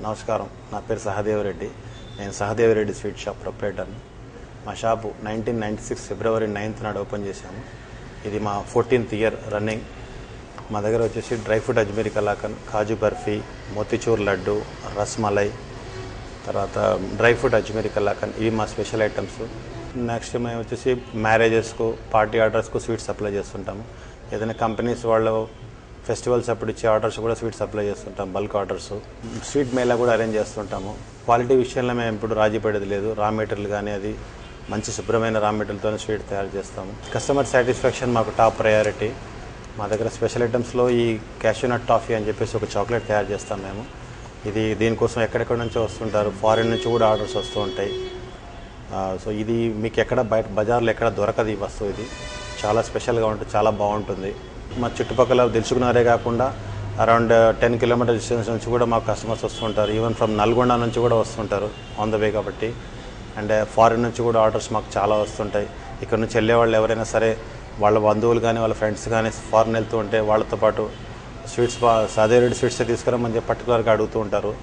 నమస్కారం. నా పేరు సహదేవరెడ్డి. నేను సహదేవరెడ్డి స్వీట్ షాప్ ప్రొప్రైటర్ని. మా షాపు 1996 ఫిబ్రవరి 9th నాడు ఓపెన్ చేశాము. ఇది మా 14th ఇయర్ రన్నింగ్. మా దగ్గర వచ్చేసి డ్రై ఫ్రూట్ అజ్మీరీ కలాకండ్, కాజు బర్ఫీ, మోతిచూర్ లడ్డు, రస్మలై, తర్వాత డ్రై ఫ్రూట్ అజ్మీరీ కలాకండ్, ఇవి మా స్పెషల్ ఐటమ్స్. నెక్స్ట్ మేము వచ్చేసి మ్యారేజెస్కు, పార్టీ ఆర్డర్స్కు స్వీట్స్ సప్లై చేస్తుంటాము. ఏదైనా కంపెనీస్ వాళ్ళు ఫెస్టివల్స్ అప్పుడు ఇచ్చే ఆర్డర్స్ కూడా స్వీట్ సప్లై చేస్తుంటాం, బల్క్ ఆర్డర్స్. స్వీట్ మేళా కూడా అరేంజ్ చేస్తుంటాము. క్వాలిటీ విషయంలో మేము ఇప్పుడు రాజీ పడేది లేదు. రా మెటీరియల్ కానీ అది మంచి శుభ్రమైన రా మెటీరియల్తోనే స్వీట్ తయారు చేస్తాము. కస్టమర్ సాటిస్ఫాక్షన్ మాకు టాప్ ప్రయారిటీ. మా దగ్గర స్పెషల్ ఐటమ్స్లో ఈ క్యాష్యూనట్ టాఫీ అని చెప్పేసి ఒక చాక్లెట్ తయారు చేస్తాం మేము. దీనికోసం ఎక్కడెక్కడ నుంచో వస్తుంటారు, ఫారిన్ నుంచి కూడా ఆర్డర్స్ వస్తూ ఉంటాయి. సో ఇది మీకు ఎక్కడ బయట బజార్లో ఎక్కడ దొరకదు ఈ వస్తువు. ఇది చాలా స్పెషల్గా ఉంటుంది, చాలా బాగుంటుంది. మా చుట్టుపక్కల తెలుసుకున్నారే కాకుండా అరౌండ్ 10 కిలోమీటర్ డిస్టెన్స్ నుంచి కూడా మాకు కస్టమర్స్ వస్తుంటారు. ఈవెన్ ఫ్రమ్ నల్గొండ నుంచి కూడా వస్తుంటారు, ఆన్ ద వే కాబట్టి. అండ్ ఫారిన్ నుంచి కూడా ఆర్డర్స్ మాకు చాలా వస్తుంటాయి. ఇక్కడ నుంచి వెళ్ళే వాళ్ళు ఎవరైనా సరే వాళ్ళ బంధువులు కానీ వాళ్ళ ఫ్రెండ్స్ కానీ ఫారిన్ వెళ్తూ ఉంటే వాళ్ళతో పాటు స్వీట్స్ సహదేవరెడ్డి స్వీట్స్ తీసుకురమ్మని చెప్పి పర్టికులర్గా అడుగుతూ ఉంటారు.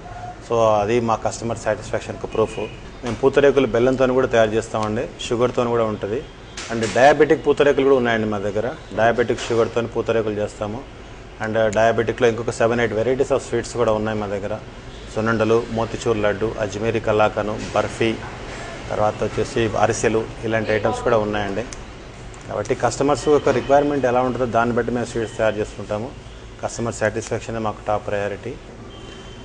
సో అది మా కస్టమర్ సాటిస్ఫాక్షన్కి ప్రూఫ్. మేము పూతరేకులు బెల్లంతో కూడా తయారు చేస్తామండి, షుగర్తో కూడా ఉంటుంది. అండ్ డయాబెటిక్ పూతరేకులు కూడా ఉన్నాయండి మా దగ్గర. డయాబెటిక్ షుగర్తో పూతరేకులు చేస్తాము. అండ్ డయాబెటిక్లో ఇంకొక 7-8 వెరైటీస్ ఆఫ్ స్వీట్స్ కూడా ఉన్నాయి మా దగ్గర. సున్నుండలు, మోతిచూర్ లడ్డు, అజ్మీరీ కలాకను, బర్ఫీ, తర్వాత వచ్చేసి అరిసెలు, ఇలాంటి ఐటమ్స్ కూడా ఉన్నాయండి. కాబట్టి కస్టమర్స్ యొక్క రిక్వైర్మెంట్ ఎలా ఉంటుందో దాన్ని బట్టి మేము స్వీట్స్ తయారు చేసుకుంటాము. కస్టమర్ సాటిస్ఫాక్షన్ మాకు టాప్ ప్రయారిటీ.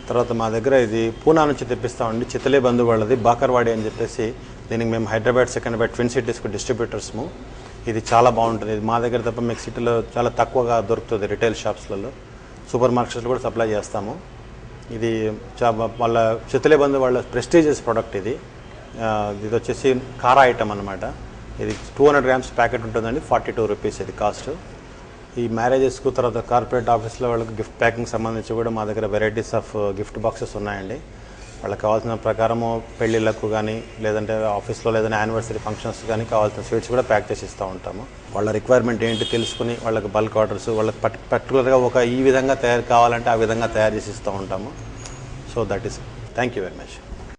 తర్వాత మా దగ్గర ఇది పూనా నుంచి తెప్పిస్తామండి. చిత్తలే బంధు వాళ్ళది బాకర్వాడి అని చెప్పేసి. దీనికి మేము హైదరాబాద్, సెకండ్రాబాద్, ట్విన్ సిటీస్కు డిస్ట్రిబ్యూటర్స్ము. ఇది చాలా బాగుంటుంది. ఇది మా దగ్గర తప్ప మీకు సిటీలో చాలా తక్కువగా దొరుకుతుంది రిటైల్ షాప్స్లలో. సూపర్ మార్కెట్స్లో కూడా సప్లై చేస్తాము. ఇది వాళ్ళ చిత్తలే బంధు వాళ్ళ ప్రెస్టీజియస్ ప్రోడక్ట్ ఇది. ఇది వచ్చేసి కారా ఐటమ్ అనమాట. ఇది 200 grams ప్యాకెట్ ఉంటుందండి, 42 rupees ఇది కాస్ట్. ఈ మ్యారేజెస్కు, తర్వాత కార్పొరేట్ ఆఫీస్లో వాళ్ళకి గిఫ్ట్ ప్యాకింగ్ సంబంధించి కూడా మా దగ్గర వెరైటీస్ ఆఫ్ గిఫ్ట్ బాక్సెస్ ఉన్నాయండి. వాళ్ళకి కావాల్సిన ప్రకారము పెళ్ళిళ్ళకు కానీ, లేదంటే ఆఫీస్లో లేదంటే యానివర్సరీ ఫంక్షన్స్ కానీ కావాల్సిన స్వీట్స్ కూడా ప్యాక్ చేసి ఇస్తూ ఉంటాము. వాళ్ళ రిక్వైర్మెంట్ ఏంటి తెలుసుకుని వాళ్ళకి బల్క్ ఆర్డర్స్, వాళ్ళకి పర్టికులర్గా ఈ విధంగా తయారు కావాలంటే ఆ విధంగా తయారు చేసి ఇస్తూ ఉంటాము. So that is. Thank you very much.